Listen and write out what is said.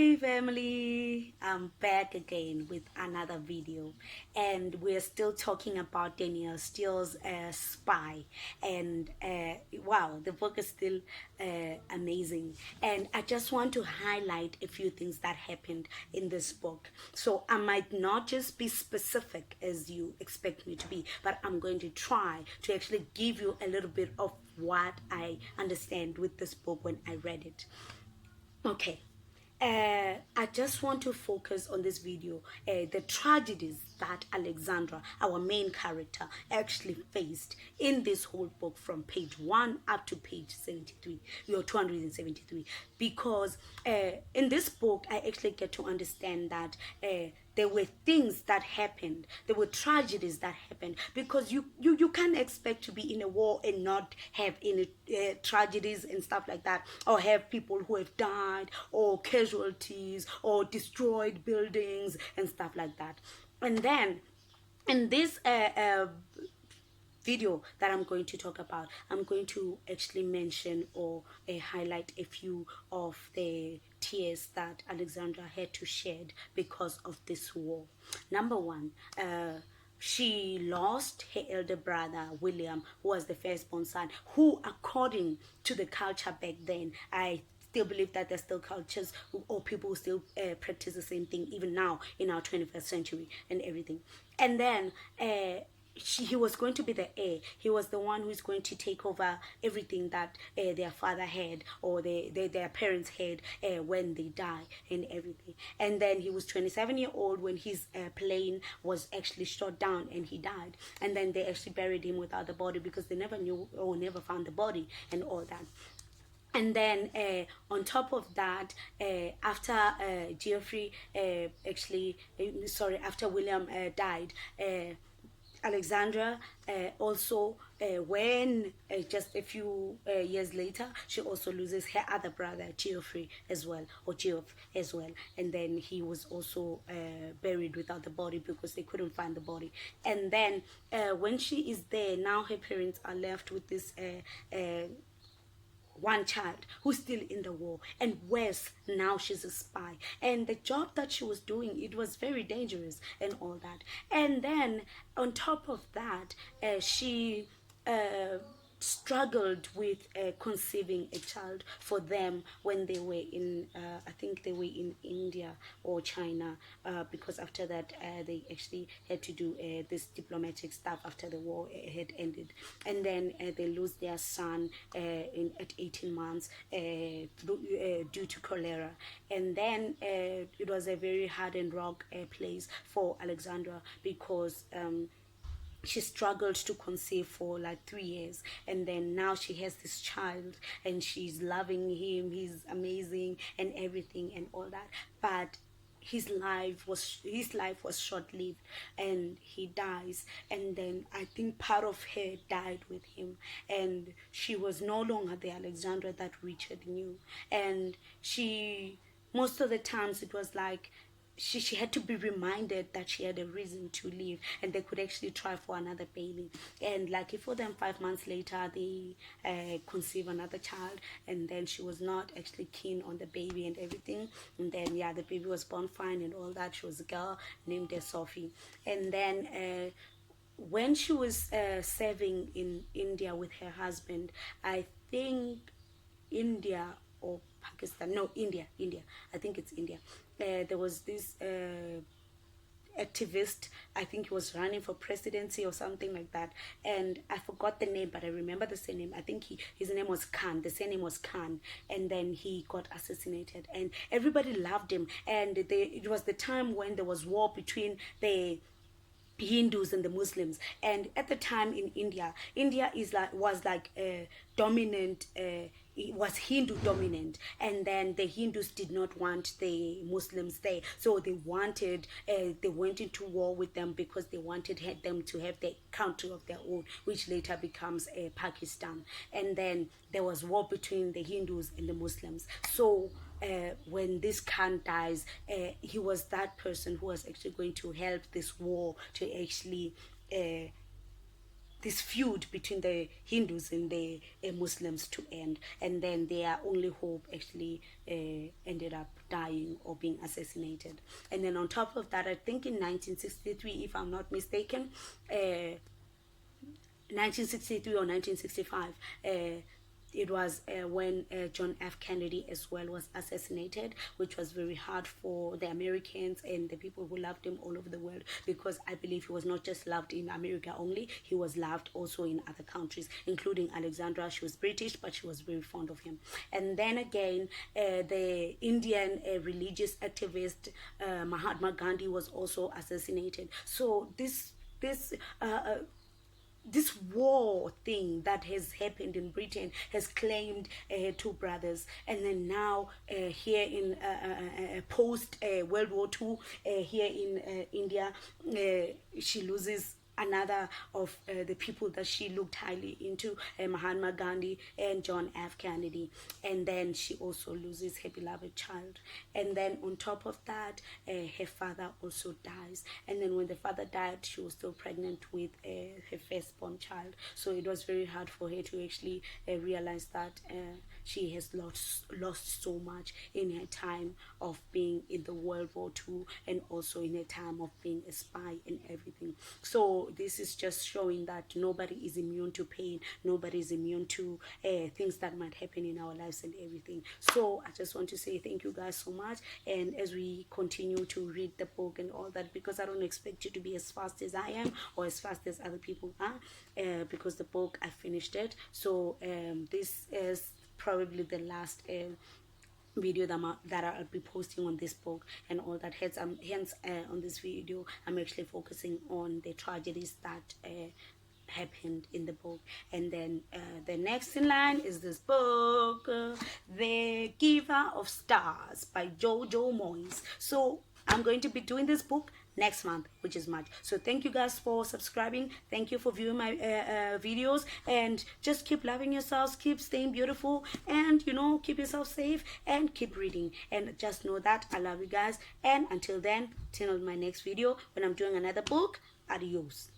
Hey family, I'm back again with another video, and we're still talking about Danielle Steele's Spy. And wow, the book is still amazing, and I just want to highlight a few things that happened in this book. So I might not just be specific as you expect me to be, but I'm going to try to actually give you a little bit of what I understand with this book when I read it. Okay. I just want to focus on this video, the tragedies that Alexandra, our main character, actually faced in this whole book from page 1 up to page 73, or 273. Because in this book, I actually get to understand that there were things that happened, there were tragedies that happened, because you can't expect to be in a war and not have any tragedies and stuff like that, or have people who have died, or casualties, or destroyed buildings and stuff like that. And then in this video that I'm going to talk about, I'm going to actually mention or highlight a few of the tears that Alexandra had to shed because of this war. Number one, she lost her elder brother William, who was the firstborn son, who, according to the culture back then, I still believe that there's still cultures or people who still practice the same thing even now in our 21st century and everything. And then he was going to be the heir. He was the one who's going to take over everything that their father had, or their parents had when they die and everything. And then he was 27-year old when his plane was actually shot down and he died. And then they actually buried him without the body because they never knew or never found the body and all that. And then on top of that, after Geoffrey after William died, Alexandra also, when just a few years later, she also loses her other brother Geoffrey as well, or Geoff as well. And then he was also buried without the body because they couldn't find the body. And then when she is there, now her parents are left with this one child who's still in the war, and worse, now she's a spy, and the job that she was doing, it was very dangerous and all that. And then on top of that, she struggled with conceiving a child for them when they were in I think they were in India or China, because after that they actually had to do this diplomatic stuff after the war had ended. And then they lose their son at 18 months due to cholera. And then it was a very hard and rock place for Alexandra, because she struggled to conceive for like 3 years, and then now she has this child and she's loving him, he's amazing and everything and all that. But his life was short-lived, and he dies. And then I think part of her died with him, and she was no longer the Alexandra that Richard knew. And she, most of the times, it was like she had to be reminded that she had a reason to live, and they could actually try for another baby. And lucky for them, 5 months later they conceive another child, and then she was not actually keen on the baby and everything. And then yeah, the baby was born fine and all that. She was a girl named Sophie. And then when she was serving in India with her husband, I think India or Pakistan, no, India, I think it's India. There was this activist, I think he was running for presidency or something like that, and I forgot the name, but I remember the surname. I think his name was Khan, the surname was Khan. And then he got assassinated, and everybody loved him. And it was the time when there was war between the Hindus and the Muslims. And at the time in India was like a dominant, it was Hindu dominant, and then the Hindus did not want the Muslims there, so they went into war with them because they wanted them to have their country of their own, which later becomes Pakistan. And then there was war between the Hindus and the Muslims. So when this Khan dies, he was that person who was actually going to help this war to actually this feud between the Hindus and the Muslims to end, and then their only hope actually ended up dying or being assassinated. And then on top of that, I think in 1963, if I'm not mistaken, 1963 or 1965, it was when John F. Kennedy as well was assassinated, which was very hard for the Americans and the people who loved him all over the world, because I believe he was not just loved in America only, he was loved also in other countries, including Alexandra. She was British, but she was very fond of him. And then again, the Indian religious activist Mahatma Gandhi was also assassinated. So this war thing that has happened in Britain has claimed two brothers, and then now here in post World War II, here in India, she loses another of the people that she looked highly into, Mahatma Gandhi and John F. Kennedy. And then she also loses her beloved child. And then on top of that, her father also dies. And then when the father died, she was still pregnant with her firstborn child. So it was very hard for her to actually realize that she has lost so much in her time of being in the World War II, and also in her time of being a spy and everything. So this is just showing that nobody is immune to pain, nobody is immune to things that might happen in our lives and everything. So I just want to say thank you guys so much, and as we continue to read the book and all that, because I don't expect you to be as fast as I am or as fast as other people are, because the book, I finished it. So this is probably the last video that I'll be posting on this book and all that. Hence on this video I'm actually focusing on the tragedies that happened in the book. And then the next in line is this book, The Giver of Stars by Jojo Moyes. So I'm going to be doing this book next month, which is March. So thank you guys for subscribing, thank you for viewing my videos, and just keep loving yourselves, keep staying beautiful, and keep yourself safe, and keep reading. And just know that I love you guys, and until then, till my next video when I'm doing another book, adios.